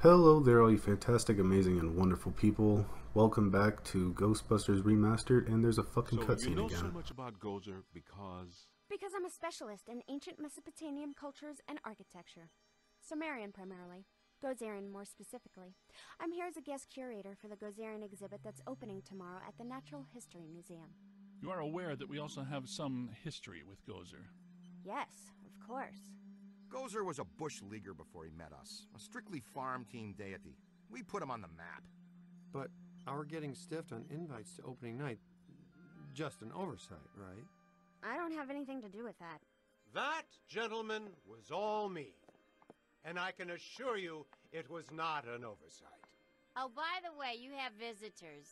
Hello there, all you fantastic, amazing, and wonderful people. Welcome back to Ghostbusters Remastered, and there's a fucking cutscene you know again. so much about Gozer because... Because I'm a specialist in ancient Mesopotamian cultures and architecture. Sumerian primarily. Gozerian more specifically. I'm here as a guest curator for the Gozerian exhibit that's opening tomorrow at the Natural History Museum. You are aware that we also have some history with Gozer. Yes, of course. Gozer was a bush leaguer before he met us, a strictly farm team deity. We put him on the map. But our getting stiffed on invites to opening night, just an oversight, right? I don't have anything to do with that. That, gentlemen, was all me. And I can assure you it was not an oversight. Oh, by the way, you have visitors.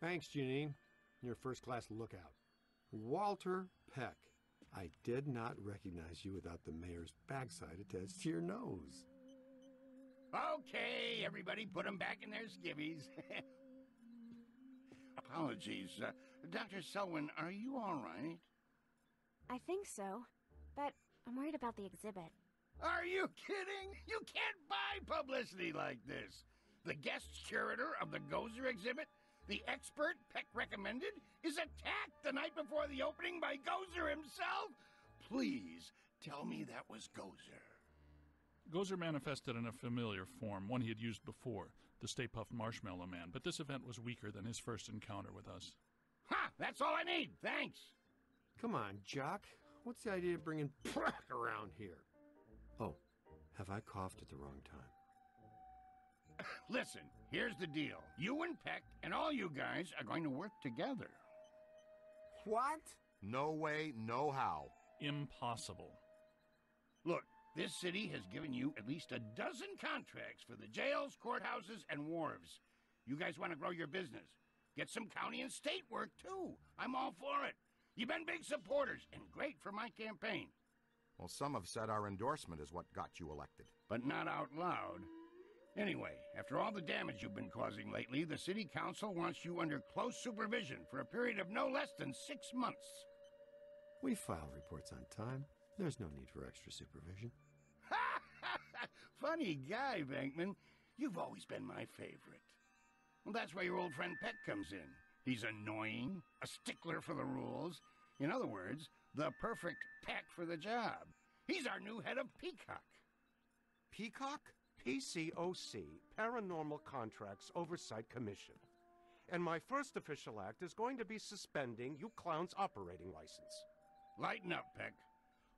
Thanks, Janine. You're a first-class lookout. Walter Peck. I did not recognize you without the mayor's backside attached to your nose. Okay, everybody put them back in their skivvies. Apologies. Dr. Selwyn, are you all right? I think so, but I'm worried about the exhibit. Are you kidding? You can't buy publicity like this. The guest curator of the Gozer exhibit, the expert Peck recommended, is attacked the night before the opening by Gozer himself? Please, tell me that was Gozer. Gozer manifested in a familiar form, one he had used before, the Stay Puft Marshmallow Man, but this event was weaker than his first encounter with us. Ha! That's all I need, thanks. Come on, Jock. What's the idea of bringing Peck around here? Oh, have I coughed at the wrong time? Listen, here's the deal. You and Peck and all you guys are going to work together. What? No way, no how. Impossible. Look, this city has given you at least a dozen contracts for the jails, courthouses, and wharves. You guys want to grow your business. Get some county and state work, too. I'm all for it. You've been big supporters, and great for my campaign. Well, some have said our endorsement is what got you elected. But not out loud. Anyway, after all the damage you've been causing lately, the city council wants you under close supervision for a period of no less than 6 months. We file reports on time. There's no need for extra supervision. Funny guy, Venkman. You've always been my favorite. Well, that's where your old friend Peck comes in. He's annoying, a stickler for the rules. In other words, the perfect Peck for the job. He's our new head of Peacock. Peacock? PCOC, Paranormal Contracts Oversight Commission. And my first official act is going to be suspending you clowns' operating license. Lighten up, Peck.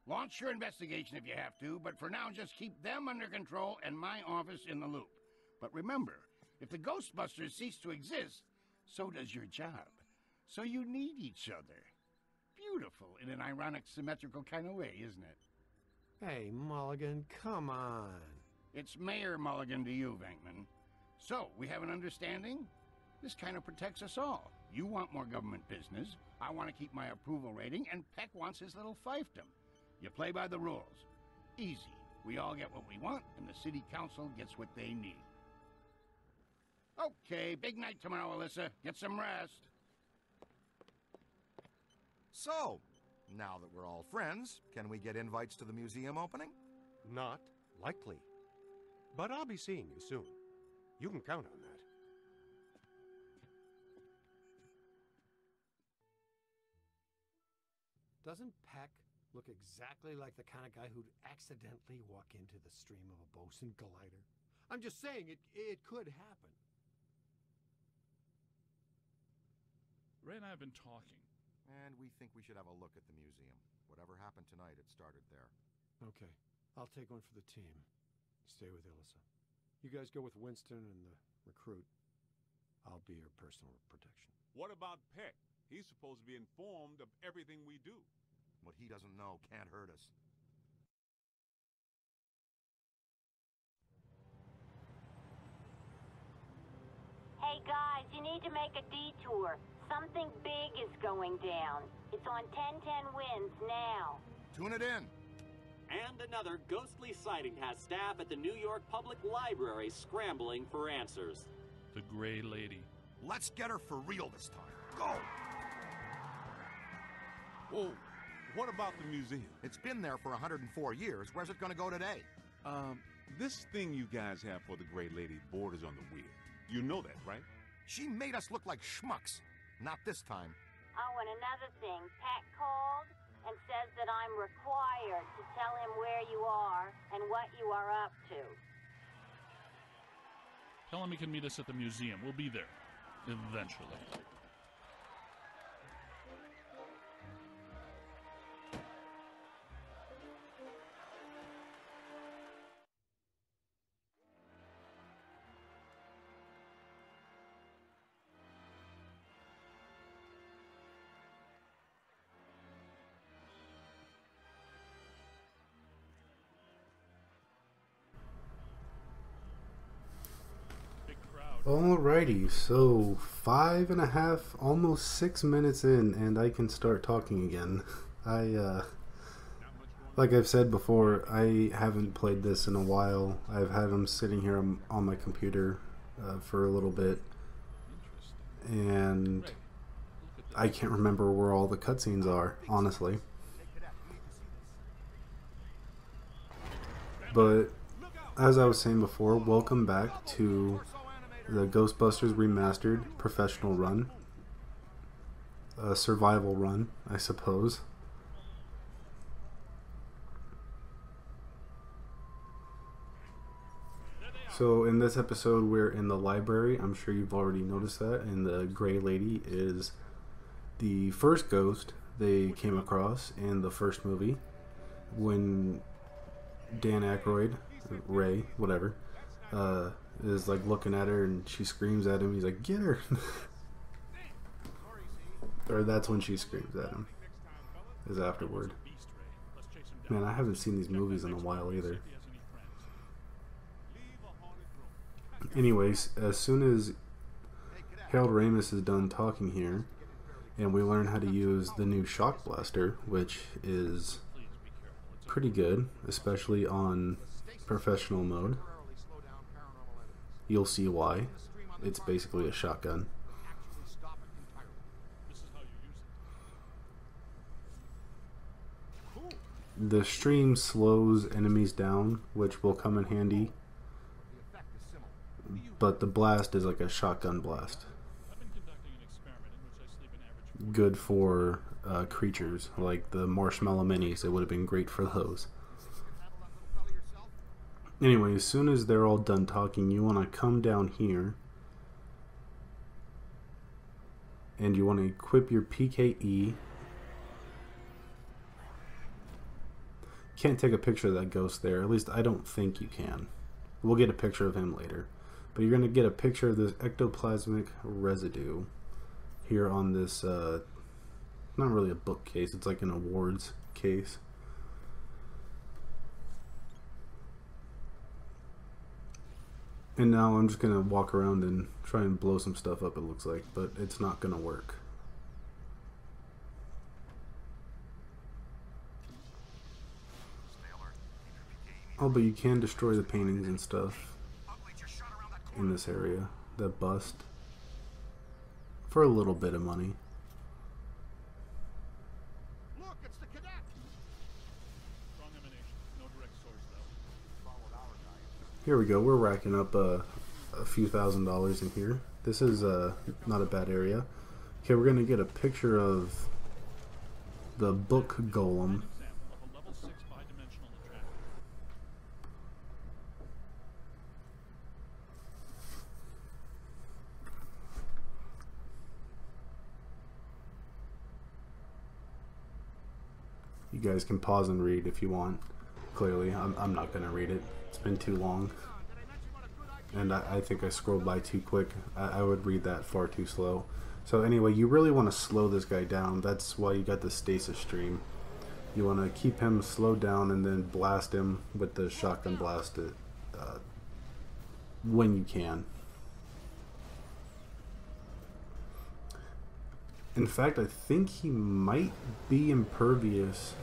Launch your investigation if you have to, but for now just keep them under control and my office in the loop. But remember, if the Ghostbusters cease to exist, so does your job. So you need each other. Beautiful in an ironic, symmetrical kind of way, isn't it? Hey, Mulligan, come on. It's Mayor Mulligan to you, Venkman. So, we have an understanding? This kind of protects us all. You want more government business, I want to keep my approval rating, and Peck wants his little fiefdom. You play by the rules. Easy. We all get what we want, and the city council gets what they need. Okay, big night tomorrow, Alyssa. Get some rest. So, now that we're all friends, can we get invites to the museum opening? Not likely. But I'll be seeing you soon. You can count on that. Doesn't Peck look exactly like the kind of guy who'd accidentally walk into the stream of a bosun glider? I'm just saying, it could happen. Ray and I have been talking. And we think we should have a look at the museum. Whatever happened tonight, it started there. Okay, I'll take one for the team. Stay with Alyssa. You guys go with Winston and the recruit. I'll be your personal protection. What about Peck? He's supposed to be informed of everything we do. What he doesn't know can't hurt us. Hey guys, you need to make a detour. Something big is going down. It's on 1010 Winds now. Tune it in. And another ghostly sighting has staff at the New York Public Library scrambling for answers. The Gray Lady. Let's get her for real this time. Go! Whoa, what about the museum? It's been there for 104 years. Where's it going to go today? This thing you guys have for the Gray Lady borders on the weird. You know that, right? She made us look like schmucks. Not this time. Oh, and another thing, Pat called and says that I'm required to tell him where you are and what you are up to. Tell him he can meet us at the museum. We'll be there. Eventually. Alrighty, so 5.5, almost 6 minutes in, and I can start talking again. Like I've said before, I haven't played this in a while. I've had them sitting here on my computer for a little bit, and I can't remember where all the cutscenes are, honestly. But as I was saying before, welcome back to the Ghostbusters Remastered Professional Run. Survival run, I suppose. So in this episode we're in the library. I'm sure you've already noticed that, and the Gray Lady is the first ghost they came across in the first movie when Dan Aykroyd, Ray, whatever, is like looking at her and she screams at him. He's like, "Get her!" Or that's when she screams at him. Is afterward. Man, I haven't seen these movies in a while either. Anyways, as soon as Harold Ramis is done talking here, and we learn how to use the new shock blaster, which is pretty good, especially on professional mode. You'll see why. It's basically a shotgun. The stream slows enemies down, which will come in handy. But the blast is like a shotgun blast. Good for creatures like the marshmallow minis. It would have been great for those. Anyway, as soon as they're all done talking, you want to come down here and you want to equip your PKE. Can't take a picture of that ghost there. At least I don't think you can. We'll get a picture of him later. But you're going to get a picture of this ectoplasmic residue here on this, not really a bookcase, it's like an awards case. And now I'm just going to walk around and try and blow some stuff up, it looks like, but it's not going to work. Oh, but you can destroy the paintings and stuff in this area that bust for a little bit of money. Look, it's the cadet. Strong emanation. No direct source, though. Here we go. We're racking up a few $1,000s in here. This is not a bad area. Okay, we're gonna get a picture of the book golem. You guys can pause and read if you want. Clearly, I'm not going to read it. It's been too long. And I think I scrolled by too quick. I would read that far too slow. So anyway, you really want to slow this guy down. That's why you got the stasis stream. You want to keep him slowed down and then blast him with the shotgun blast when you can. In fact, I think he might be impervious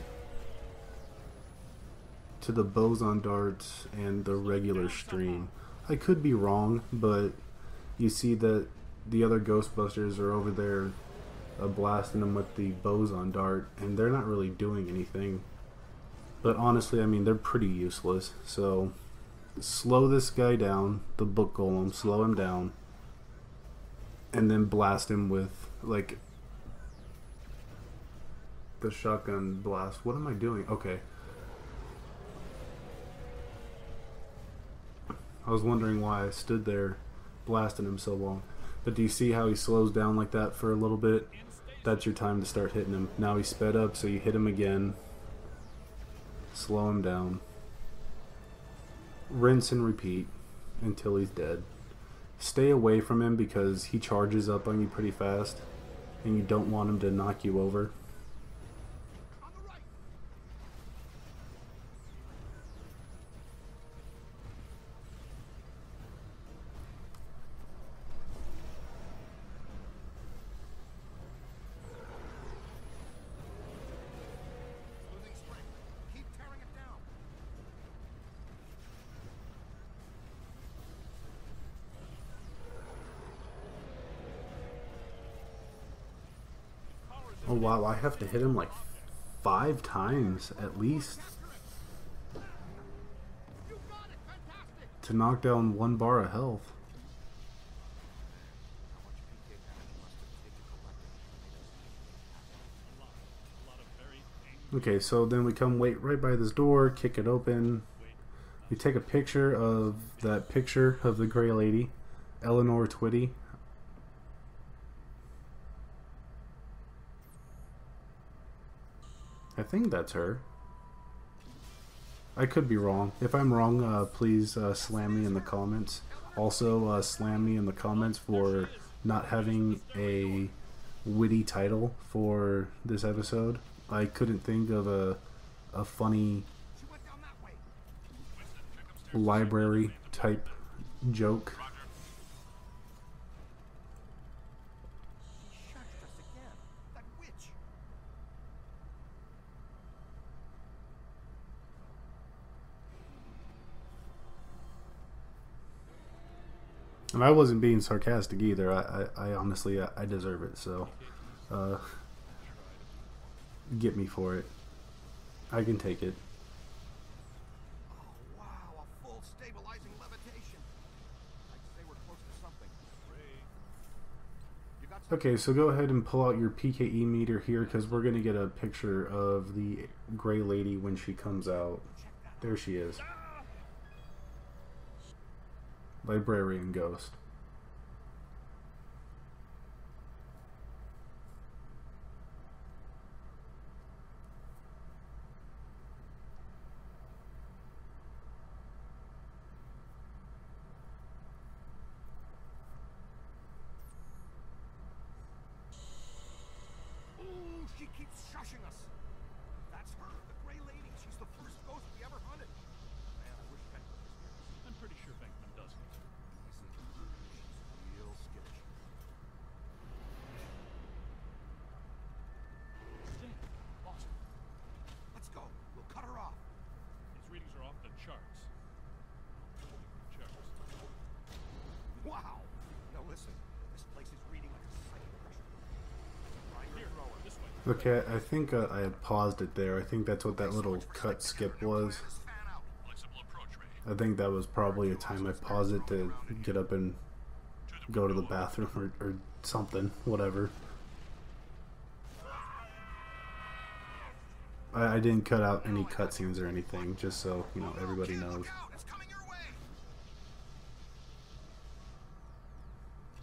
to the boson darts and the regular stream. I could be wrong, but you see that the other Ghostbusters are over there blasting them with the boson dart, and they're not really doing anything. But honestly, I mean, they're pretty useless, so slow this guy down, the book golem, slow him down, and then blast him with, like, the shotgun blast. What am I doing? Okay. I was wondering why I stood there blasting him so long. But do you see how he slows down like that for a little bit? That's your time to start hitting him. Now he's sped up, so you hit him again. Slow him down. Rinse and repeat until he's dead. Stay away from him because he charges up on you pretty fast, and you don't want him to knock you over. Oh wow, I have to hit him like 5 times at least to knock down 1 bar of health. Okay, so then we come wait right by this door, kick it open. We take a picture of that picture of the Gray Lady, Eleanor Twitty. I think that's her. I could be wrong. If I'm wrong, please slam me in the comments. Also, slam me in the comments for not having a witty title for this episode. I couldn't think of a funny library type joke. And I wasn't being sarcastic either. I honestly, I deserve it. So, get me for it. I can take it. Oh, wow, a full stabilizing levitation. I'd say we're close to something. You got something? Okay, so go ahead and pull out your PKE meter here because we're going to get a picture of the Gray Lady when she comes out. There she is. Librarian Ghost. Ooh, she keeps shushing us. That's her, the Gray Lady. She's the first ghost we ever hunted. Man, I wish Beckman was here. I'm pretty sure Beckman doesn't. She's real skittish. Damn, lost him. Let's go. We'll cut her off. His readings are off the charts. Charts. Wow. Now listen, this place is reading like a psychic pressure. Here, this way. Okay, I think I had paused it there. I think that's what that little cut skip was. Flexible approach, Ray. I think that was probably a time I paused it to get up and go to the bathroom or something, whatever. I didn't cut out any cutscenes or anything, just so, you know, everybody knows. It's coming your way.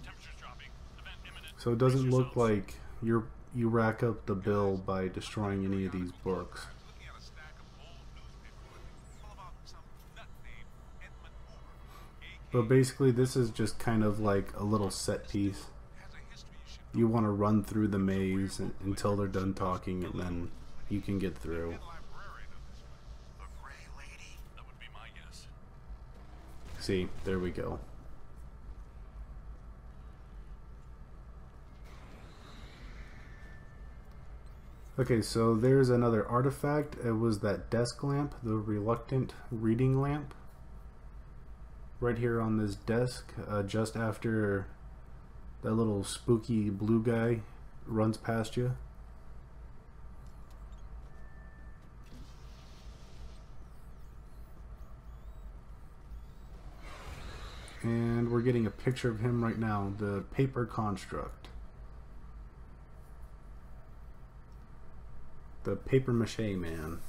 Temperature's dropping. Event imminent. So it doesn't look like you rack up the bill by destroying any of these books. Looking at a stack of old newspaper clippings all about some nut named Edmund Hoover, But basically this is just kind of like a little set piece. You want to run through the maze until they're done talking and then you can get through. librarian of this one. The Gray Lady. That would be my guess. See, there we go. Okay, so there's another artifact. It was that desk lamp, the reluctant reading lamp. Right here on this desk, just after that little spooky blue guy runs past you. And we're getting a picture of him right now, the paper construct. The paper mache man.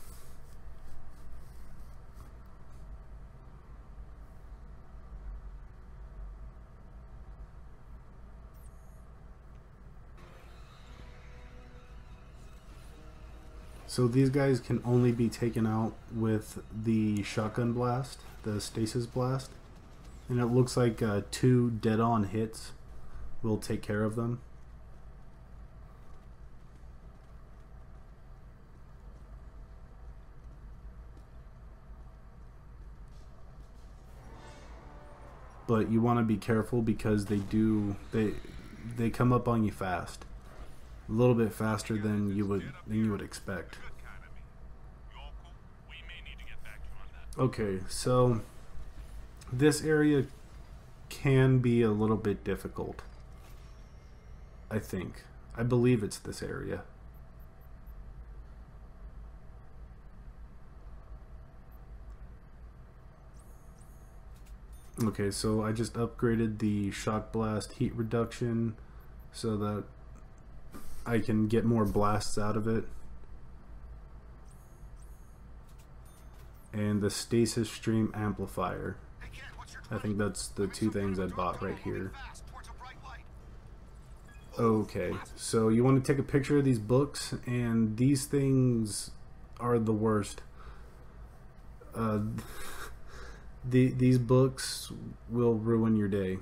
So these guys can only be taken out with the shotgun blast, the stasis blast. And it looks like 2 dead-on hits will take care of them. But you want to be careful because they come up on you fast. A little bit faster than you would expect. Okay, so this area can be a little bit difficult. I think. I believe it's this area. Okay, so I just upgraded the shock blast heat reduction so that I can get more blasts out of it. And the stasis stream amplifier. I think that's the 2 things I bought right here. Okay, so you want to take a picture of these books, and these things are the worst. These books will ruin your day.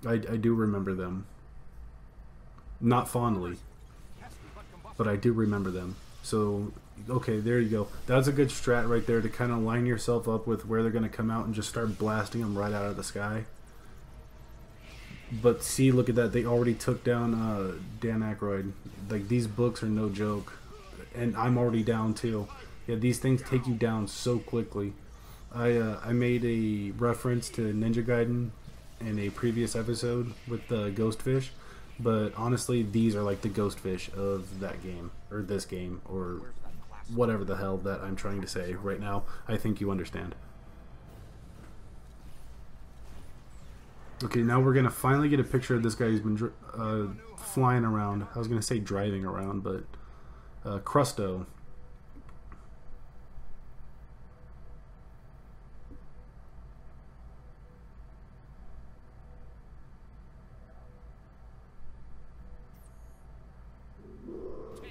I do remember them. Not fondly, but I do remember them. So, okay, there you go. That's a good strat right there to kind of line yourself up with where they're going to come out and just start blasting them right out of the sky. But see, look at that. They already took down Dan Aykroyd. Like, these books are no joke. And I'm already down too. Yeah, these things take you down so quickly. I made a reference to Ninja Gaiden in a previous episode with the ghost fish. But honestly, these are like the ghost fish of that game, or this game, or whatever the hell that I'm trying to say right now. I think you understand. Okay, now we're going to finally get a picture of this guy who's been flying around. I was going to say driving around, but Crusto.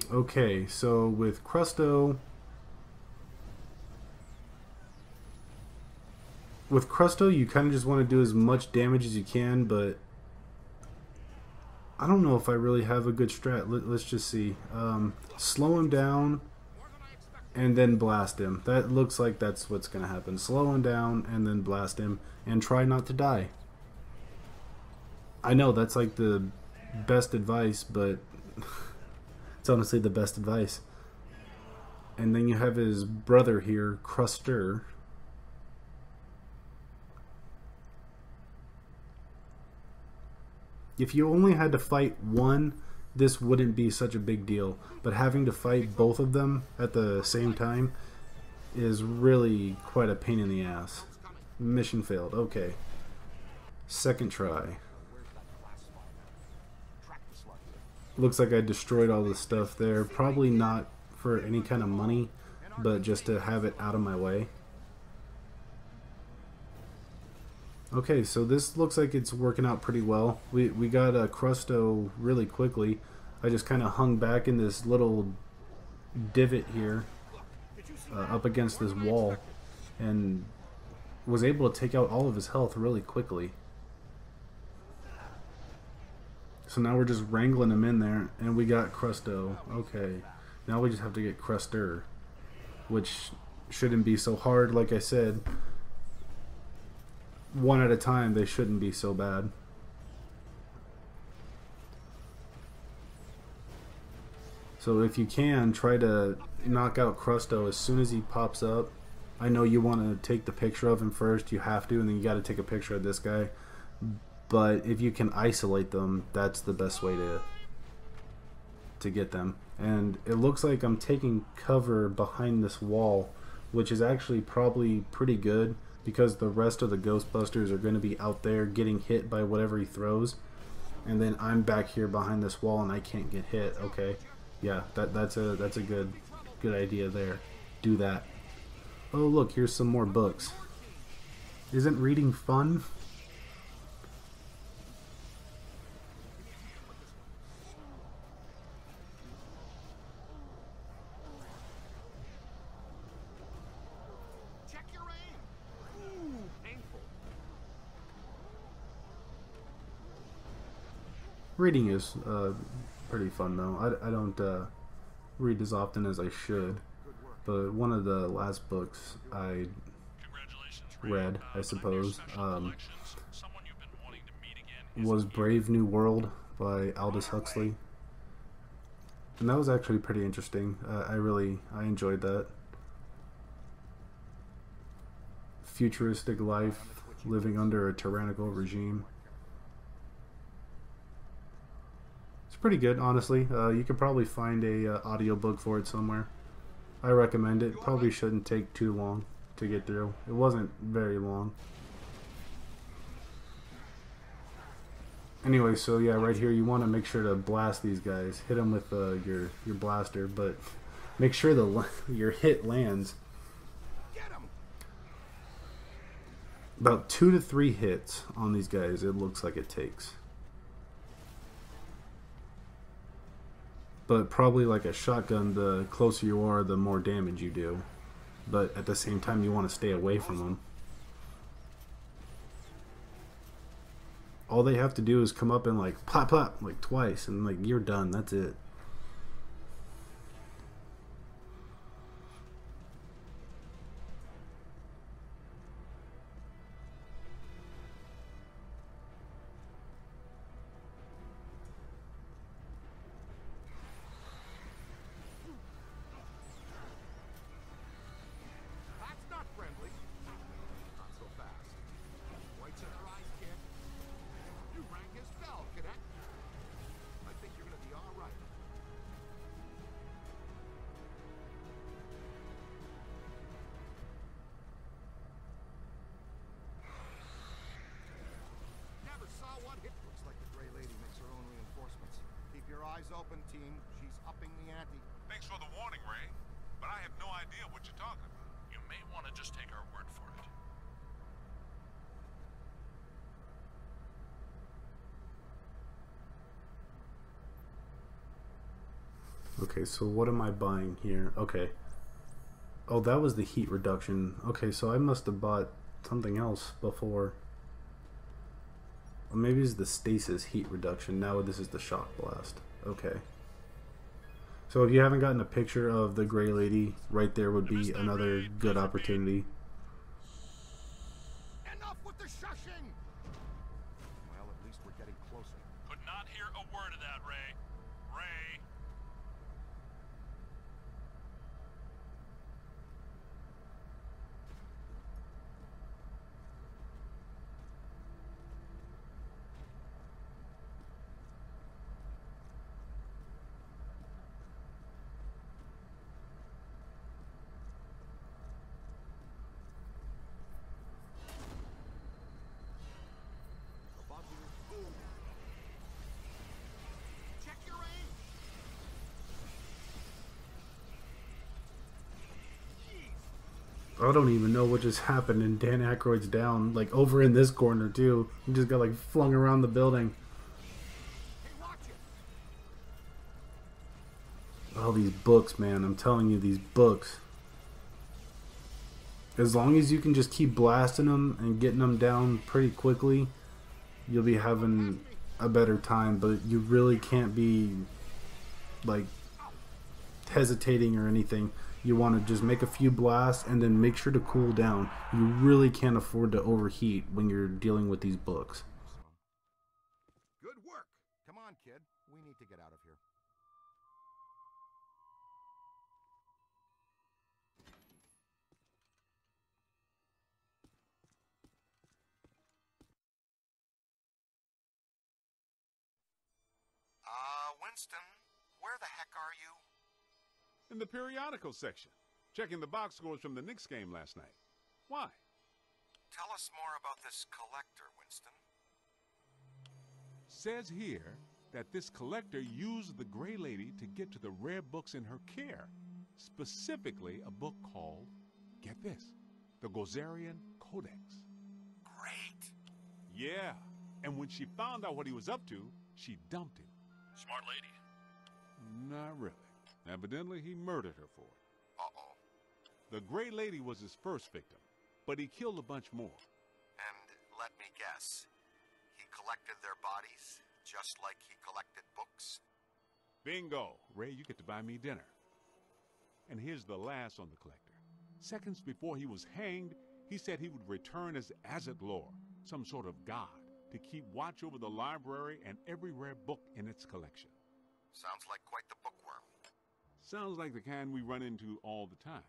Okay, so with Crusto, you kind of just want to do as much damage as you can, but I don't know if I really have a good strat. Let's just see. Slow him down and then blast him. That looks like that's what's going to happen. Slow him down and then blast him and try not to die. I know that's like the best advice, but it's honestly the best advice. And then you have his brother here, Cruster. If you only had to fight one, this wouldn't be such a big deal. But having to fight both of them at the same time is really quite a pain in the ass. Mission failed. Okay. Second try. Looks like I destroyed all the stuff there. Probably not for any kind of money, but just to have it out of my way. Okay, so this looks like it's working out pretty well. We got a Crusto really quickly. I just kind of hung back in this little divot here up against this wall and was able to take out all of his health really quickly. So now we're just wrangling him in there, and we got Crusto. Okay, now we just have to get Cruster, which shouldn't be so hard. Like I said, one at a time, they shouldn't be so bad. So if you can, try to knock out Crusto as soon as he pops up. I know you want to take the picture of him first, you have to, and then you got to take a picture of this guy. But if you can isolate them, that's the best way to get them. And it looks like I'm taking cover behind this wall, which is actually probably pretty good. because the rest of the Ghostbusters are going to be out there getting hit by whatever he throws, and then I'm back here behind this wall and I can't get hit. Okay, yeah, that's a good idea there. Do that. Oh look, here's some more books. Isn't reading fun? Check your aim. Ooh, painful. Reading is pretty fun though. I don't read as often as I should, but one of the last books I read, I suppose, was Brave New World by Aldous Huxley, and that was actually pretty interesting. I enjoyed that. Futuristic life, living under a tyrannical regime. It's pretty good, honestly. You could probably find a audiobook for it somewhere. I recommend it. Probably shouldn't take too long to get through. It wasn't very long. Anyway, so yeah, right here you want to make sure to blast these guys. Hit them with your blaster, but make sure your hit lands. About 2 to 3 hits on these guys, it looks like it takes. But probably like a shotgun, the closer you are, the more damage you do. But at the same time, you want to stay away from them. All they have to do is come up and like plop plop like twice, and like you're done. That's it. That's not friendly. Not so fast. Whites in their eyes, kid. You rang his bell, cadet. I think you're gonna be all right. Never saw one hit. Looks like the Gray Lady makes her own reinforcements. Keep your eyes open, team. She's upping the ante. Thanks for the warning, Ray. But I have no idea what you're talking about. You may want to just take our word for it. Okay, so what am I buying here? Okay. Oh, that was the heat reduction. Okay, so I must have bought something else before. Or maybe it's the stasis heat reduction. Now this is the shock blast. Okay. So if you haven't gotten a picture of the Gray Lady, right there would be another good opportunity. Enough with the shushing! Well, at least we're getting closer. Could not hear a word of that, Ray. Ray. Above you. Ooh. Check your aim! I don't even know what just happened, and Dan Aykroyd's down, like over in this corner too. He just got like flung around the building. Hey, watch it! Oh, these books, man. I'm telling you, these books. As long as you can just keep blasting them and getting them down pretty quickly, you'll be having a better time. But you really can't be like hesitating or anything. You want to just make a few blasts and then make sure to cool down. You really can't afford to overheat when you're dealing with these books. Good work. Come on, kid. We need to get out of here. Winston, where the heck are you? In the periodical section, checking the box scores from the Knicks game last night. Why? Tell us more about this collector, Winston. Says here that this collector used the Gray Lady to get to the rare books in her care, specifically a book called, get this, the Gozerian Codex. Great. Yeah, and when she found out what he was up to, she dumped him. Smart lady. Not really. Evidently, he murdered her for it. Uh-oh. The Gray Lady was his first victim, but he killed a bunch more. And let me guess, he collected their bodies just like he collected books? Bingo! Ray, you get to buy me dinner. And here's the last on the collector. Seconds before he was hanged, he said he would return as Azathlor, some sort of god, to keep watch over the library and every rare book in its collection. Sounds like quite the bookworm. Sounds like the kind we run into all the time.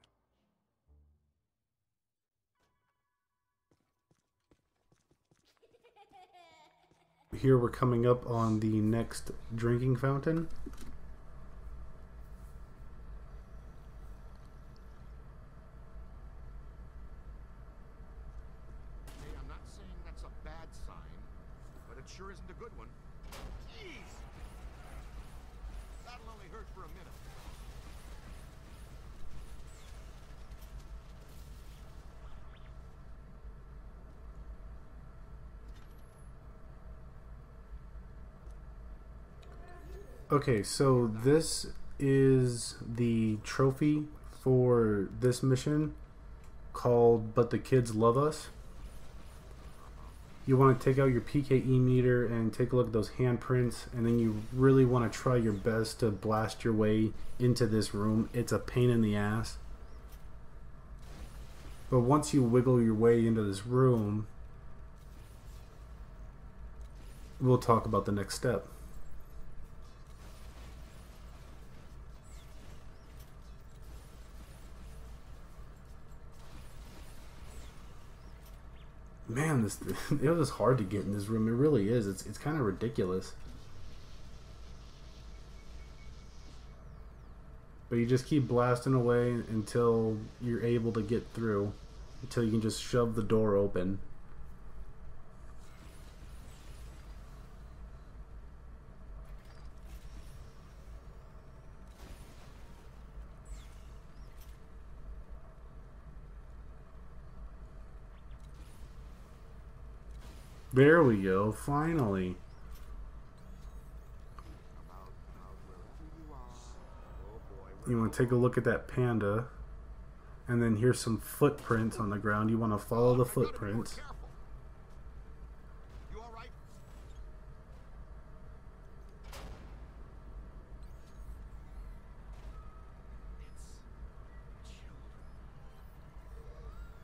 Here we're coming up on the next drinking fountain. Hey, I'm not saying that's a bad sign, but it sure isn't a good one. Jeez! That'll only hurt for a minute. Okay, so this is the trophy for this mission called But the Kids Love Us. You want to take out your PKE meter and take a look at those handprints, and then you really want to try your best to blast your way into this room. It's a pain in the ass. But once you wiggle your way into this room, we'll talk about the next step. Man, it was hard to get in this room. It really is. It's kind of ridiculous. But you just keep blasting away until you're able to get through. Until you can just shove the door open. There we go, finally. You want to take a look at that panda, and then here's some footprints on the ground. You want to follow the footprints. You all right?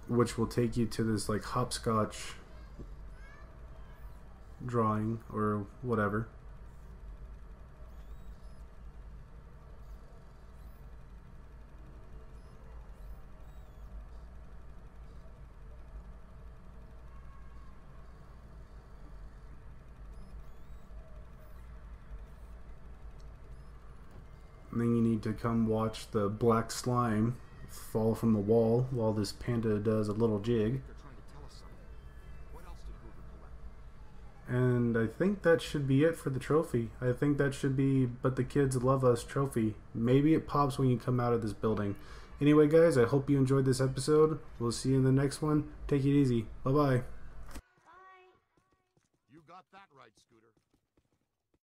Which will take you to this like hopscotch drawing or whatever. And then you need to come watch the black slime fall from the wall while this panda does a little jig. And I think that should be it for the trophy. I think that should be But the Kids Love Us trophy. Maybe it pops when you come out of this building. Anyway, guys, I hope you enjoyed this episode. We'll see you in the next one. Take it easy. Bye-bye. You got that right, Scooter.